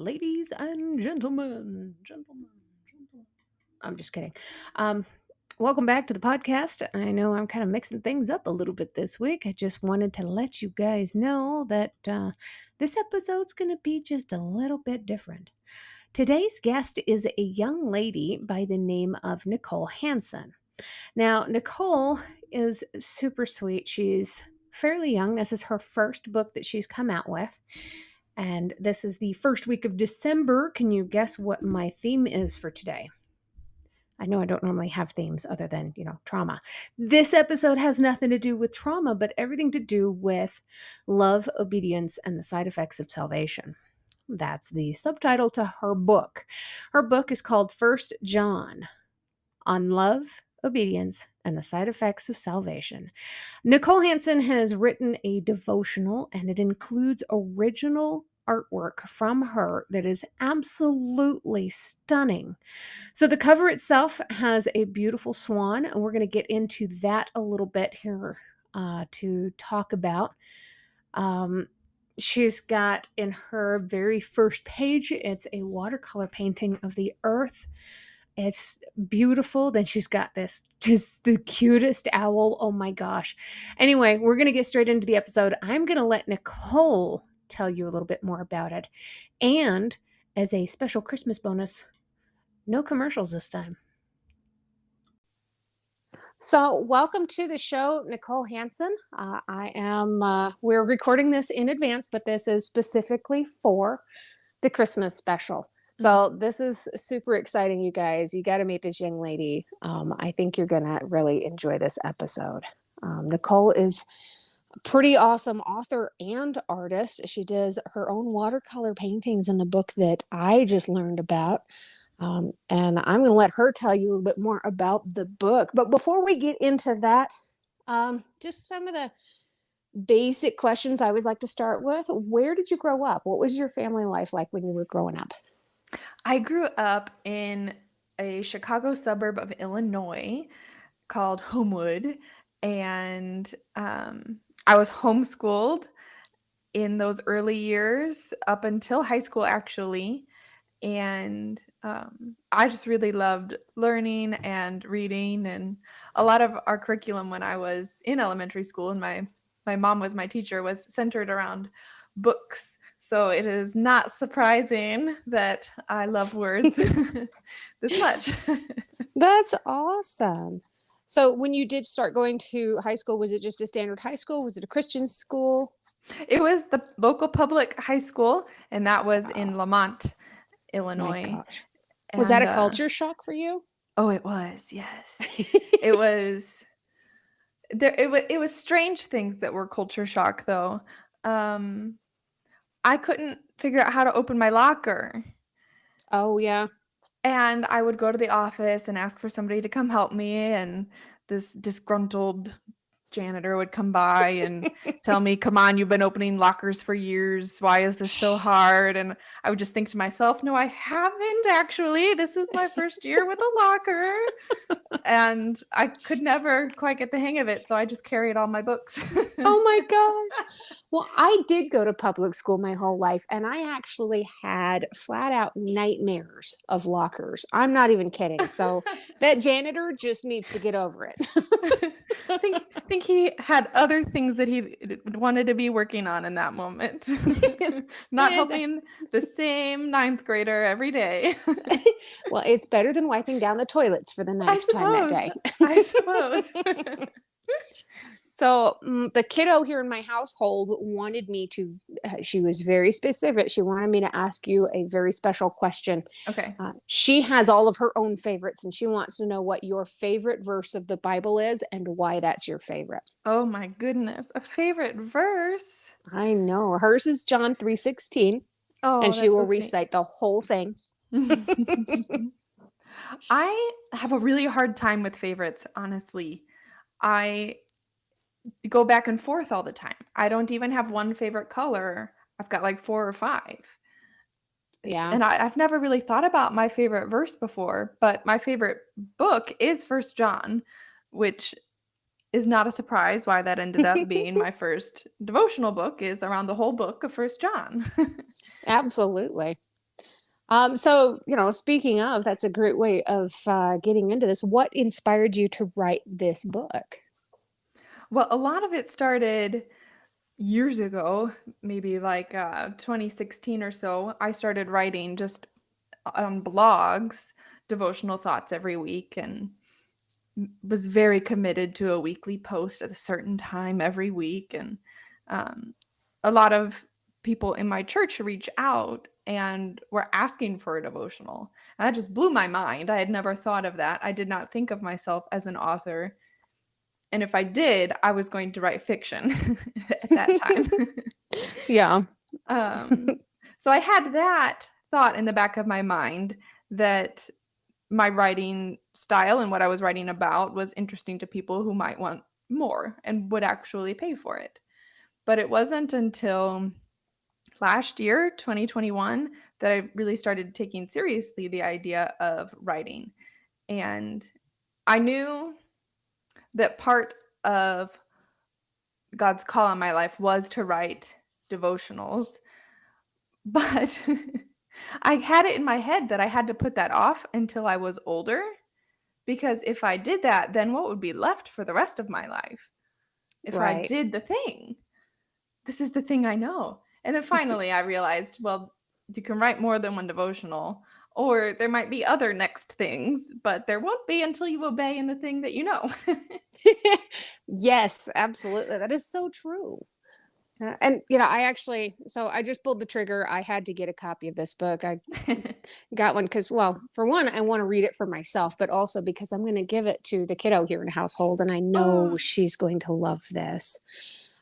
Ladies and gentlemen. I'm just kidding. Um, Welcome back to the podcast. I know I'm kind of mixing things up a little bit this week. I just wanted to let you guys know that this episode's going to be just a little bit different. Today's guest is a young lady by the name of Nicole Hanson. Now, Nicole is super sweet. She's fairly young. This is her first book that she's come out with. And this is the first week of December. Can you guess what my theme is for today? I know I don't normally have themes other than, trauma. This episode has nothing to do with trauma, but everything to do with love, obedience, and the side effects of salvation. That's the subtitle to her book. Her book is called First John on Love, Obedience, and the Side Effects of Salvation. Nicole Hanson has written a devotional, and it includes original artwork from her that is absolutely stunning. So the cover itself has a beautiful swan, and we're going to get into that a little bit here to talk about. She's got in her very first page, it's a watercolor painting of the earth. It's beautiful. Then she's got this, just the cutest owl. Oh my gosh. Anyway, we're going to get straight into the episode. I'm going to let Nicole tell you a little bit more about it. And as a special Christmas bonus, no commercials this time. So, welcome to the show, Nicole Hanson. We're recording this in advance, but this is specifically for the Christmas special. So this is super exciting, you guys. You got to meet this young lady. I think you're going to really enjoy this episode. Nicole is a pretty awesome author and artist. She does her own watercolor paintings in the book that I just learned about. And I'm going to let her tell you a little bit more about the book. But before we get into that, just some of the basic questions I always like to start with. Where did you grow up? What was your family life like when you were growing up? I grew up in a Chicago suburb of Illinois called Homewood, and I was homeschooled in those early years up until high school, actually. And I just really loved learning and reading, and a lot of our curriculum when I was in elementary school, and my mom was my teacher, was centered around books. So it is not surprising that I love words this much. That's awesome. So when you did start going to high school, was it just a standard high school? Was it a Christian school? It was the local public high school, and that was Wow. in Lamont, My Illinois. gosh. Was that And a culture shock for you? oh, it was, yes. It was it was strange things that were culture shock, though. I couldn't figure out how to open my locker. Oh, yeah. And I would go to the office and ask for somebody to come help me, and this disgruntled janitor would come by and tell me, "Come on, you've been opening lockers for years. Why is this so hard?" And I would just think to myself, "No, I haven't actually. This is my first year with a locker." And I could never quite get the hang of it, so I just carried all my books. Oh my gosh. Well, I did go to public school my whole life, and I actually had flat out nightmares of lockers. I'm not even kidding. So that janitor just needs to get over it. I think he had other things that he wanted to be working on in that moment. Not Yeah, helping the same ninth grader every day. well, it's better than wiping down the toilets for the I ninth time that suppose. day. I suppose. So the kiddo here in my household wanted me to, she was very specific. She wanted me to ask you a very special question. Okay. She has all of her own favorites, and she wants to know what your favorite verse of the Bible is and why that's your favorite. Oh my goodness. A favorite verse? I know. Hers is John 3:16, and Oh, she that's will so sweet. recite the whole thing. I have a really hard time with favorites, honestly. I go back and forth all the time. I don't even have one favorite color. I've got like 4 or 5. Yeah. And I've never really thought about my favorite verse before, but my favorite book is First John, which is not a surprise why that ended up being my first devotional book is around the whole book of First John. Absolutely. So, speaking of, that's a great way of getting into this. What inspired you to write this book? Well, a lot of it started years ago, maybe like 2016 or so. I started writing just on blogs, devotional thoughts every week, and was very committed to a weekly post at a certain time every week. And um, a lot of people in my church reach out and were asking for a devotional. And that just blew my mind. I had never thought of that. I did not think of myself as an author. And if I did, I was going to write fiction at that time. Yeah. um, so I had that thought in the back of my mind that my writing style and what I was writing about was interesting to people who might want more and would actually pay for it. But it wasn't until last year, 2021, that I really started taking seriously the idea of writing. And I knew that part of God's call on my life was to write devotionals, but I had it in my head that I had to put that off until I was older. Because if I did that, then what would be left for the rest of my life? If I Right. did the thing, this is the thing I know. And then finally I realized, well, you can write more than one devotional, or there might be other next things, but there won't be until you obey in the thing that you know. Yes, absolutely. That is so true. And I just pulled the trigger. I had to get a copy of this book. I got one because, well, for one, I want to read it for myself, but also because I'm going to give it to the kiddo here in the household, and I know Oh, she's going to love this.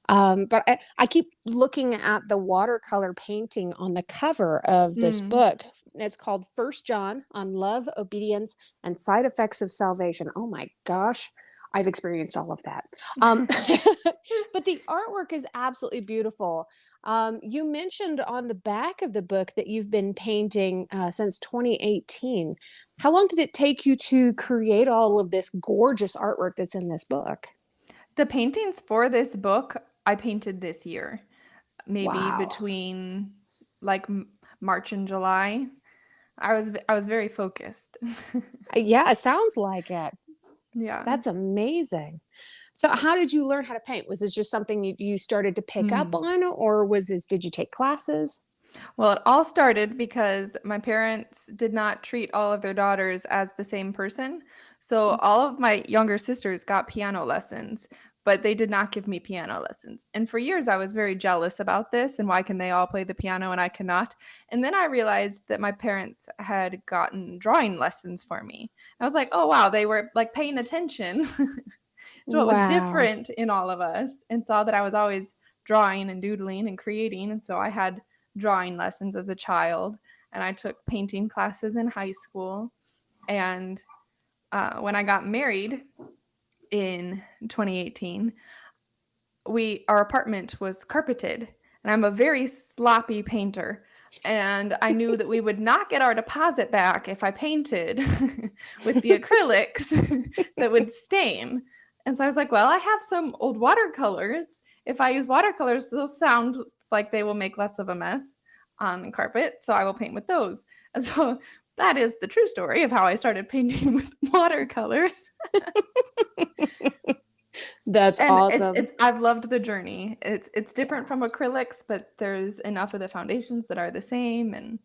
But I keep looking at the watercolor painting on the cover of this mm. book. It's called First John on Love, Obedience, and Side Effects of Salvation. Oh my gosh, I've experienced all of that. Um, but the artwork is absolutely beautiful. You mentioned on the back of the book that you've been painting since 2018. How long did it take you to create all of this gorgeous artwork that's in this book? The paintings for this book I painted this year, maybe Wow. between like March and July. I was very focused. Yeah, it sounds like it. Yeah. That's amazing. So how did you learn how to paint? Was this just something you started to pick up Mm. on, or did you take classes? Well, it all started because my parents did not treat all of their daughters as the same person. So all of my younger sisters got piano lessons, but they did not give me piano lessons. And for years I was very jealous about this and why can they all play the piano and I cannot? And then I realized that my parents had gotten drawing lessons for me. I was like, "Oh wow, they were like paying attention to what was Wow. different in all of us and saw that I was always drawing and doodling and creating." And so I had drawing lessons as a child, and I took painting classes in high school. And when I got married in 2018, our apartment was carpeted, and I'm a very sloppy painter. And I knew that we would not get our deposit back if I painted with the acrylics that would stain. And so I was like, well, I have some old watercolors. If I use watercolors, those sound like they will make less of a mess on the carpet. So I will paint with those. And so that is the true story of how I started painting with watercolors. That's And awesome. I've loved the journey. It's different from acrylics, but there's enough of the foundations that are the same. And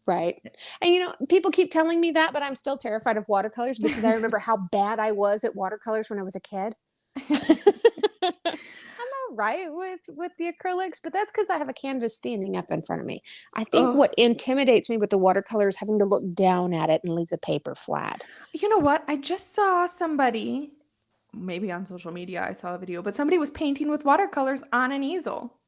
Right. And people keep telling me that, but I'm still terrified of watercolors because I remember how bad I was at watercolors when I was a kid. I'm all right with the acrylics, but that's because I have a canvas standing up in front of me. I think oh, what intimidates me with the watercolor is having to look down at it and leave the paper flat. you know what? I just saw somebody, maybe on social media, I saw a video, but somebody was painting with watercolors on an easel.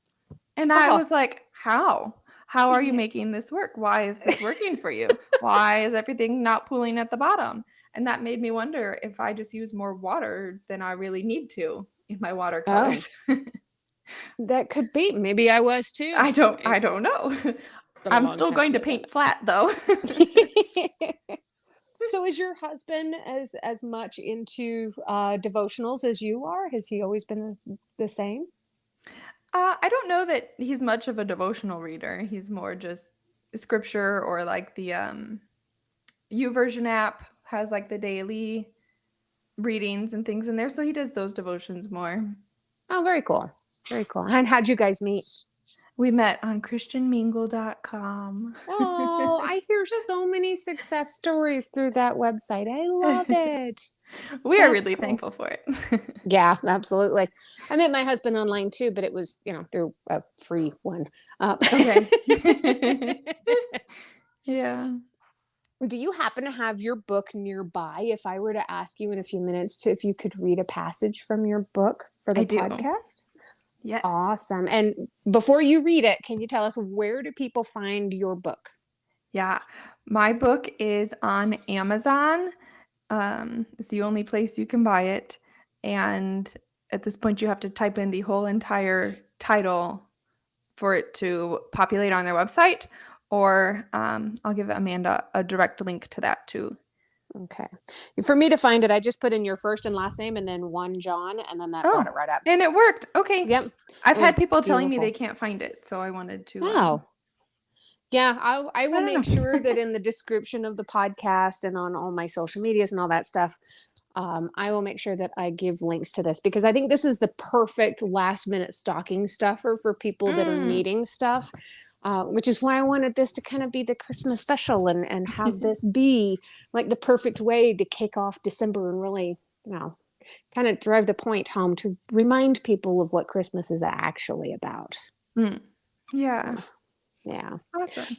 And I Oh, was like, how? How are you yeah. making this work? Why is this working for you? Why is everything not pooling at the bottom? And that made me wonder if I just use more water than I really need to in my Oh, watercolors. that could be. Maybe I was too. I don't know. It's been a I'm long still time going since to I've done paint flat though. it. So is your husband as much into devotionals as you are? Has he always been the same? I don't know that he's much of a devotional reader. He's more just scripture, or like the YouVersion app has like the daily readings and things in there. So he does those devotions more. Oh, very cool. Very cool. And how'd you guys meet? We met on christianmingle.com. Oh, I hear so many success stories through that website. I love it. We are That's really cool. thankful for it. Yeah, absolutely. I met my husband online too, but it was, through a free one. Okay. Yeah. Do you happen to have your book nearby? If I were to ask you in a few minutes if you could read a passage from your book for I the do. podcast? Yes. Awesome. And before you read it, can you tell us where do people find your book? Yeah. My book is on Amazon. It's the only place you can buy it. And at this point, you have to type in the whole entire title for it to populate on their website. Or I'll give Amanda a direct link to that too. Okay. For me to find it, I just put in your first and last name and then one John, and then that brought Oh, it right up. and it worked. Okay. Yep. I've It was had people telling me they beautiful. can't find it. So I wanted to, Oh, yeah. I I will don't make sure that know. in the description of the podcast and on all my social medias and all that stuff, I will make sure that I give links to this because I think this is the perfect last minute stocking stuffer for people that are Mm. needing stuff. Which is why I wanted this to kind of be the Christmas special and have this be like the perfect way to kick off December and really, kind of drive the point home to remind people of what Christmas is actually about. Mm. Yeah. Yeah. Awesome.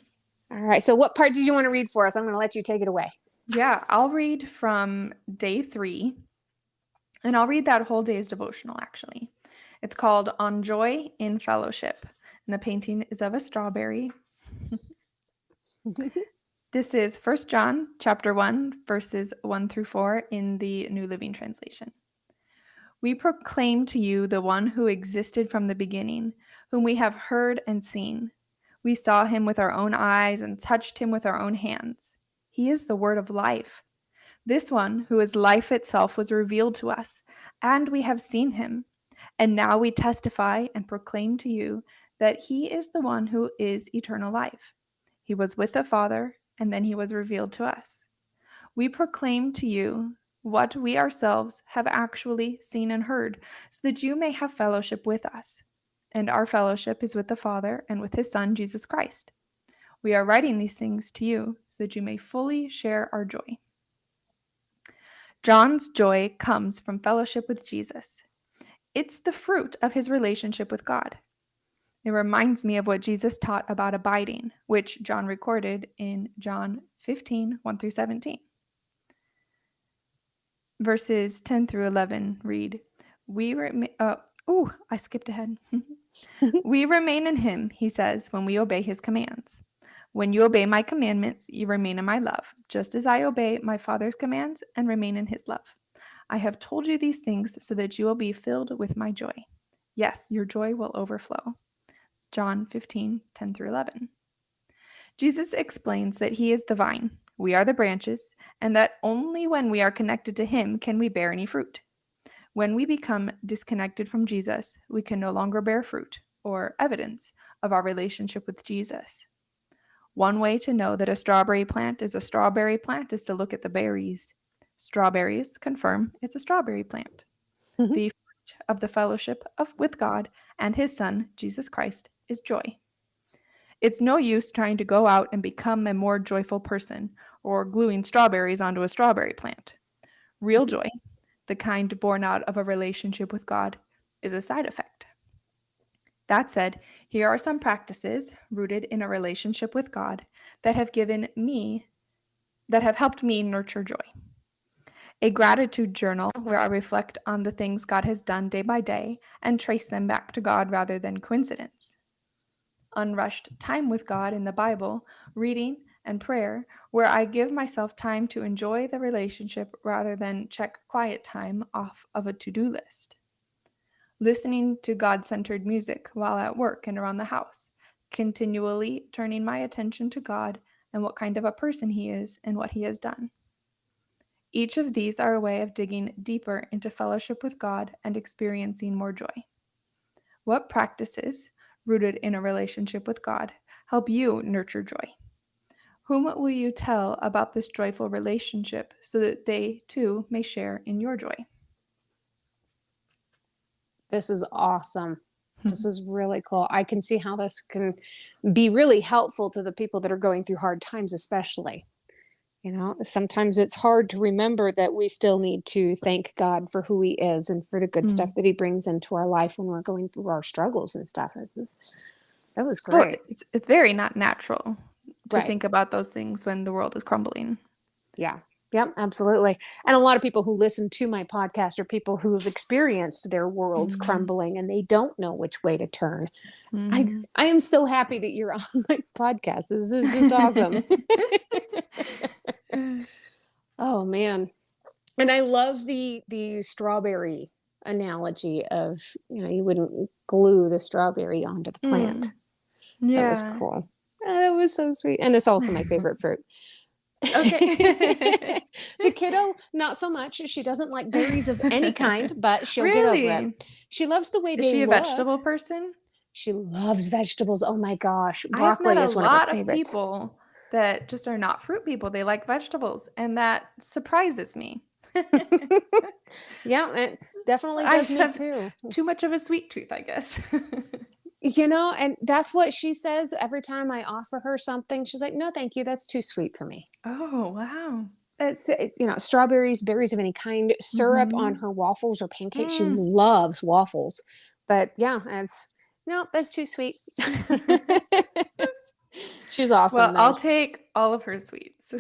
All right. So, what part did you want to read for us? I'm going to let you take it away. Yeah. I'll read from day 3, and I'll read that whole day's devotional actually. It's called On Joy in Fellowship, and the painting is of a strawberry. This is 1 John chapter 1 verses 1 through 4 in the New Living Translation. We proclaim to you the one who existed from the beginning, whom we have heard and seen. We saw him with our own eyes and touched him with our own hands. He is the word of life. This one, who is life itself, was revealed to us, and we have seen him. And now we testify and proclaim to you that he is the one who is eternal life. He was with the Father, and then he was revealed to us. We proclaim to you what we ourselves have actually seen and heard, so that you may have fellowship with us. And our fellowship is with the Father and with his Son, Jesus Christ. We are writing these things to you so that you may fully share our joy. John's joy comes from fellowship with Jesus. It's the fruit of his relationship with God. It reminds me of what Jesus taught about abiding, which John recorded in John 15, 1 through 17. Verses 10 through 11 read, I skipped ahead. We remain in him, he says, when we obey his commands. When you obey my commandments, you remain in my love, just as I obey my Father's commands and remain in his love. I have told you these things so that you will be filled with my joy. Yes, your joy will overflow. John 15, 10 through 11. Jesus explains that he is the vine, we are the branches, and that only when we are connected to him can we bear any fruit. When we become disconnected from Jesus, we can no longer bear fruit or evidence of our relationship with Jesus. One way to know that a strawberry plant is a strawberry plant is to look at the berries. Strawberries confirm it's a strawberry plant. The fruit of the fellowship with God and his Son, Jesus Christ, is joy. It's no use trying to go out and become a more joyful person or gluing strawberries onto a strawberry plant. Real joy, the kind born out of a relationship with God, is a side effect. That said, here are some practices rooted in a relationship with God that have helped me nurture joy. A gratitude journal where I reflect on the things God has done day by day and trace them back to God rather than coincidence. Unrushed time with God in the Bible, reading and prayer, where I give myself time to enjoy the relationship rather than check quiet time off of a to-do list. Listening to God-centered music while at work and around the house, continually turning my attention to God and what kind of a person he is and what he has done. Each of these are a way of digging deeper into fellowship with God and experiencing more joy. What practices, rooted in a relationship with God, help you nurture joy? Whom will you tell about this joyful relationship so that they too may share in your joy? This is awesome. This is really cool. I can see how this can be really helpful to the people that are going through hard times, especially. Sometimes it's hard to remember that we still need to thank God for who He is and for the good stuff Mm. that He brings into our life when we're going through our struggles and stuff. That was Oh, great. it's very not natural to Right. think about those things when the world is crumbling. Yeah. Yep, absolutely. And a lot of people who listen to my podcast are people who have experienced their worlds Mhm. crumbling and they don't know which way to turn. I Mhm. I am so happy that you're on my podcast. This is just awesome. Oh man. And I love the strawberry analogy of, you wouldn't glue the strawberry onto the plant. Mm. That was Yeah. cool. That was so sweet. And it's also my favorite fruit. Okay. The kiddo, not so much. She doesn't like berries of any kind, but she'll get over it. Really? She loves the way Is they she a look. vegetable person? She loves vegetables. Oh my gosh. I have met Broccoli a is one of her lot of favorites. people that just are not fruit people. They like vegetables, and that surprises me. Yeah, it definitely I does just me have too. too much of a sweet tooth, I guess. And that's what she says every time I offer her something. She's like, "No, thank you. That's too sweet for me." Oh, wow. Strawberries, berries of any kind, syrup on Mhm. her waffles or pancakes. She Mm. loves waffles. But yeah, no, that's too sweet. She's awesome Well, though. I'll take all of her sweets.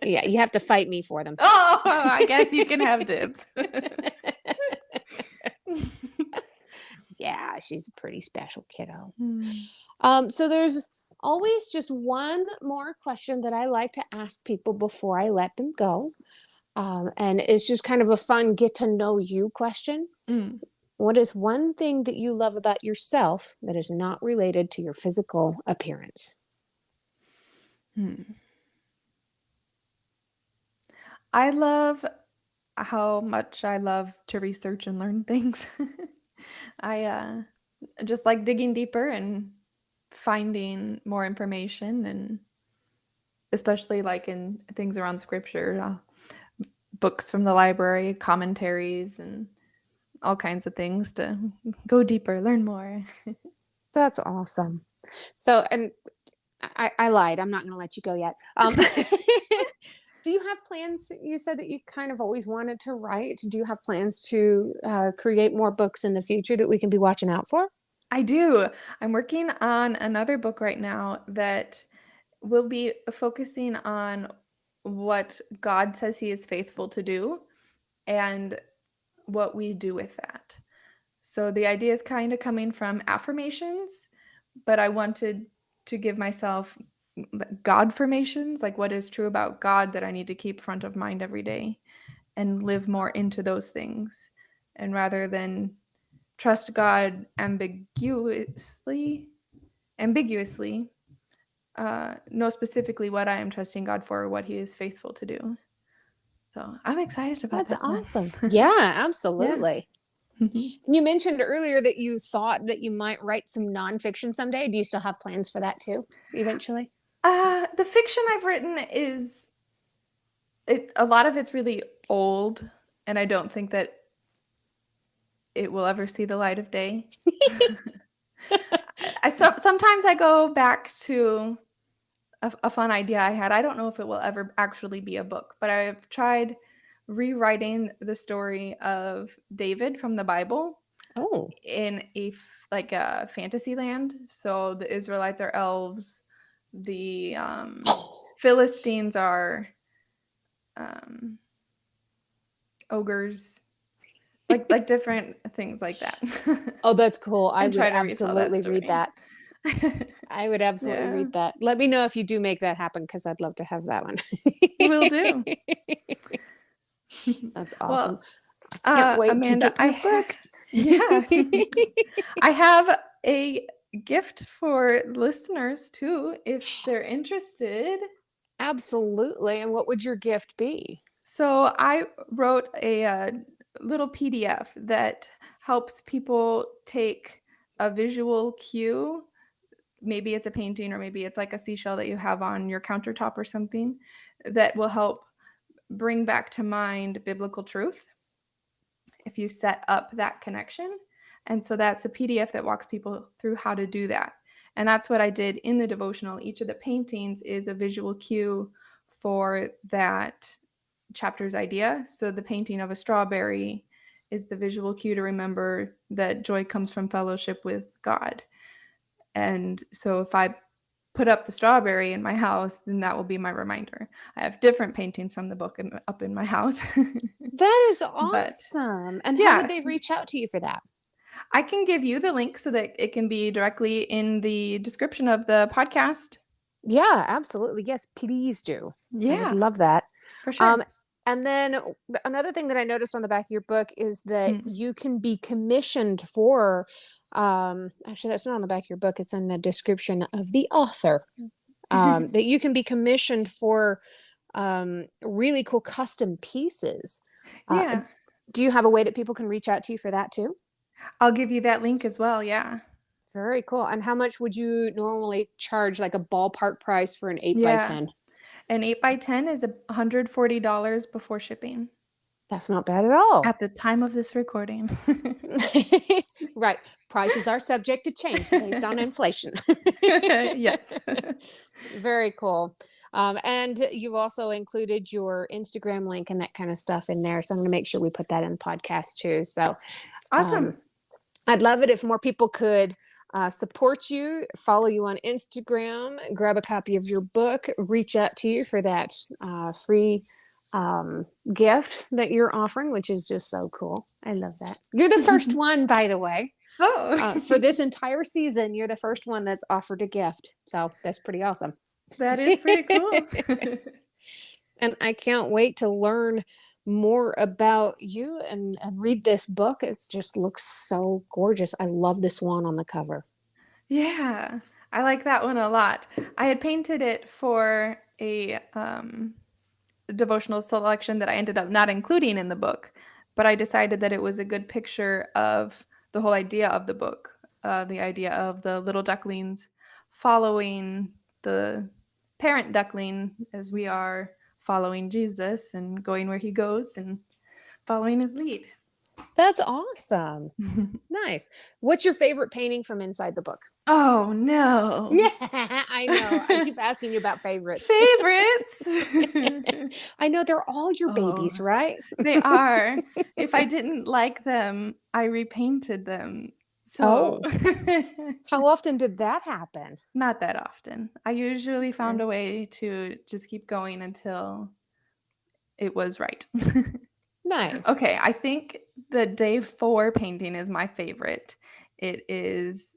Yeah, you have to fight me for them. Oh, I guess you can have dibs. Yeah, she's a pretty special kiddo. Mm. So there's always just one more question that I like to ask people before I let them go. And it's just kind of a fun get to know you question. Mm. What is one thing that you love about yourself that is not related to your physical appearance? Hmm. I love how much I love to research and learn things. I just like digging deeper and finding more information, and especially like in things around scripture, books from the library, commentaries, and all kinds of things to go deeper, learn more. That's awesome. So, and I lied. I'm not going to let you go yet. Do you have plans? You said that you kind of always wanted to write. Do you have plans to create more books in the future that we can be watching out for? I do. I'm working on another book right now that will be focusing on what God says He is faithful to do and what we do with that. So the idea is kind of coming from affirmations, but I wanted to give myself God formations, like what is true about God that I need to keep front of mind every day and live more into those things. And rather than trust God ambiguously, know specifically what I am trusting God for or what He is faithful to do. So I'm excited about That's that one. awesome. Yeah, Yeah. absolutely. And you mentioned earlier that you thought that you might write some nonfiction someday. Do you still have plans for that too, eventually? The fiction I've written is a lot of it's really old, and I don't think that it will ever see the light of day. Sometimes I go back to a fun idea I had. I don't know if it will ever actually be a book, but I've tried rewriting the story of David from the Bible Oh, in like a fantasy land. So the Israelites are elves, the Philistines are um, ogres, like different things like that, oh, that's cool. I and would try to retell that absolutely read story. that. I would absolutely Yeah, read that. Let me know if you do make that happen because I'd love to have that one. will do. That's awesome. Well, Can't wait to Amanda, get your book. yeah, I have a gift for listeners too, if they're interested. Absolutely. And what would your gift be? So I wrote a little PDF that helps people take a visual cue maybe it's a painting or maybe it's like a seashell that you have on your countertop or something that will help bring back to mind biblical truth if you set up that connection. And so that's a PDF that walks people through how to do that. And that's what I did in the devotional. Each of the paintings is a visual cue for that chapter's idea. So the painting of a strawberry is the visual cue to remember that joy comes from fellowship with God. And so if I put up the strawberry in my house, then that will be my reminder. I have different paintings from the book up in my house. That is But awesome. And how would yeah, they reach out to you for that? I can give you the link so that it can be directly in the description of the podcast. Yeah, absolutely. Yes, please do. I would Yeah, love that. for sure. Um, and then another thing that I noticed on the back of your book is that Mm. you can be commissioned for, actually, that's not on the back of your book, it's in the description of the author, that you can be commissioned for really cool custom pieces. Uh, Yeah, do you have a way that people can reach out to you for that too? I'll give you that link as well. Yeah. Very cool. And how much would you normally charge, like a ballpark price for an 8 by Yeah. 10? An 8 by 10 is $140 before shipping That's not bad at all. at the time of this recording. Right. Prices are subject to change based on inflation. Yes. Very cool. And you've also included your Instagram link and that kind of stuff in there. So I'm going to make sure we put that in the podcast too. So um, Awesome. I'd love it if more people could support you, follow you on Instagram, grab a copy of your book, reach out to you for that free gift that you're offering, which is just so cool. I love that. You're the first one, by the way. Oh, For this entire season, you're the first one that's offered a gift. So that's pretty awesome. that is pretty cool. And I can't wait to learn more about you and read this book. It just looks so gorgeous. I love this one on the cover. Yeah, I like that one a lot. I had painted it for a devotional selection that I ended up not including in the book, but I decided that it was a good picture of the whole idea of the book, the idea of the little ducklings following the parent duckling as we are following Jesus and going where he goes and following his lead. That's awesome. Nice. What's your favorite painting from inside the book? Oh no. Yeah, I know. I keep asking you about favorites. Favorites? I know they're all your Oh, babies, right? they are. If I didn't like them, I repainted them. So Oh, how often did that happen? not that often. I usually Eh, found a way to just keep going until it was right. Nice. Okay, I think the day 4 painting is my favorite. It is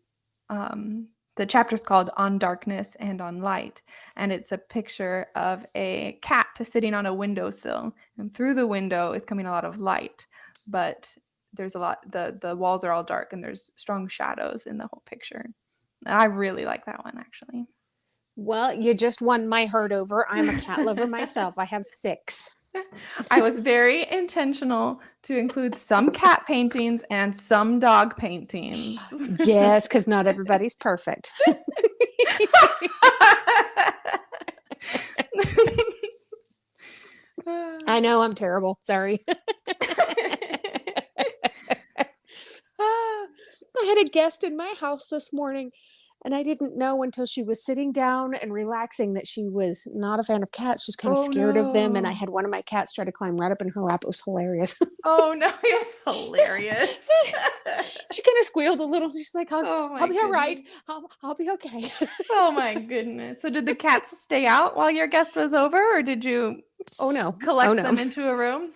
the chapter's called On Darkness and on Light, and it's a picture of a cat sitting on a windowsill, and through the window is coming a lot of light, but there's a lot the walls are all dark and there's strong shadows in the whole picture. And I really like that one actually. Well, you just won my heart over. I'm a cat lover myself. I have 6. I was very intentional to include some cat paintings and some dog paintings. Yes, because not everybody's perfect. I know I'm terrible. Sorry. I had a guest in my house this morning, and I didn't know until she was sitting down and relaxing that she was not a fan of cats. She's kind of Oh scared of them. And I no. had one of my cats try to climb right up in her lap. It was hilarious. Oh no, it's hilarious. She kind of squealed a little. She's like, Oh I'll my be all right. goodness. I'll be okay. Oh my goodness. So did the cats stay out while your guest was over, or did you Oh no. Oh collect no. them into a room?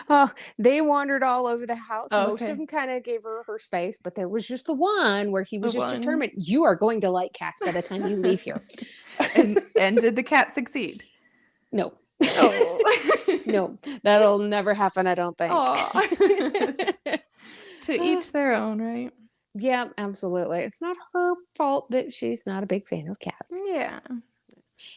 Oh, they wandered all over the house. Oh, Most of okay. them kind of gave her space, but there was just the one where he The was just one. determined, you are going to like cats by the time you leave here. And did the cat succeed? No. Oh. No, that'll never happen, I don't think. Aw. To each their own, right? Yeah, absolutely. It's not her fault that she's not a big fan of cats. Yeah.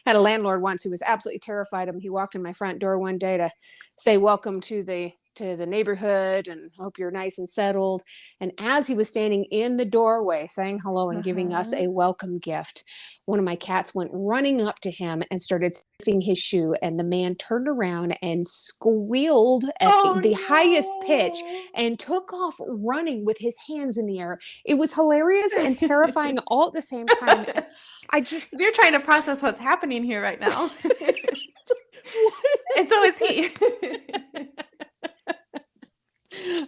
Had a landlord once who was absolutely terrified of him. He walked in my front door one day to say welcome to the to the neighborhood and hope you're nice and settled. And as he was standing in the doorway saying hello and giving us Uh-huh. a welcome gift, one of my cats went running up to him and started sniffing his shoe. And the man turned around and squealed at Oh the highest pitch no. and took off running with his hands in the air. It was hilarious and terrifying all at the same time. And I just, You're trying to process what's happening here right now. what And is so is he. this?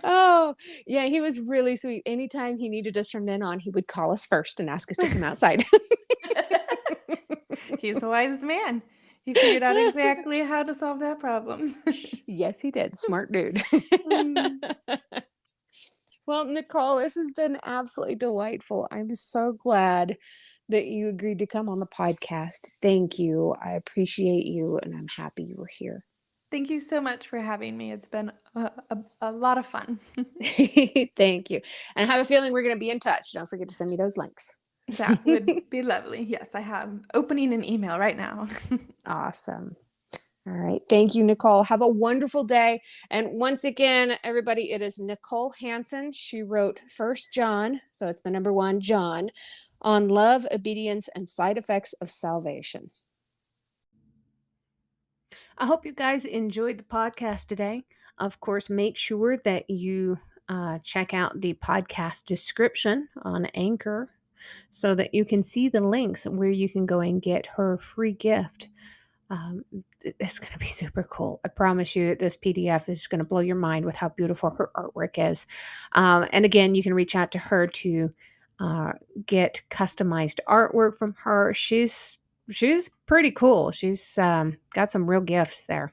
Oh, yeah, he was really sweet. Anytime he needed us from then on, he would call us first and ask us to come outside. He's a wise man. He figured out exactly how to solve that problem. Yes, he did. Smart dude. Mm. Well, Nicole, this has been absolutely delightful. I'm so glad that you agreed to come on the podcast. Thank you. I appreciate you, and I'm happy you were here. Thank you so much for having me. It's been a lot of fun. Thank you. And I have a feeling we're going to be in touch. Don't forget to send me those links. That would be lovely. Yes, I have opening an email right now. Awesome. All right. Thank you, Nicole. Have a wonderful day. And once again, everybody, it is Nicole Hanson. She wrote First John, so it's the number one, John, on love, obedience, and side effects of salvation. I hope you guys enjoyed the podcast today. Of course, make sure that you check out the podcast description on Anchor so that you can see the links where you can go and get her free gift. Um, it's going to be super cool. I promise you, this PDF is going to blow your mind with how beautiful her artwork is. And again, you can reach out to her to uh, get customized artwork from her. She's pretty cool. She's got some real gifts there.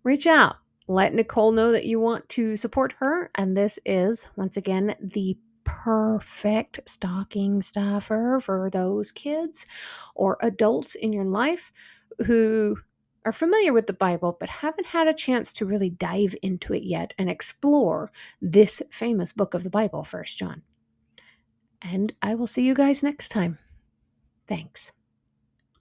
Reach out. Let Nicole know that you want to support her. And this is, once again, the perfect stocking stuffer for those kids or adults in your life who are familiar with the Bible but haven't had a chance to really dive into it yet and explore this famous book of the Bible, First John. And I will see you guys next time. Thanks.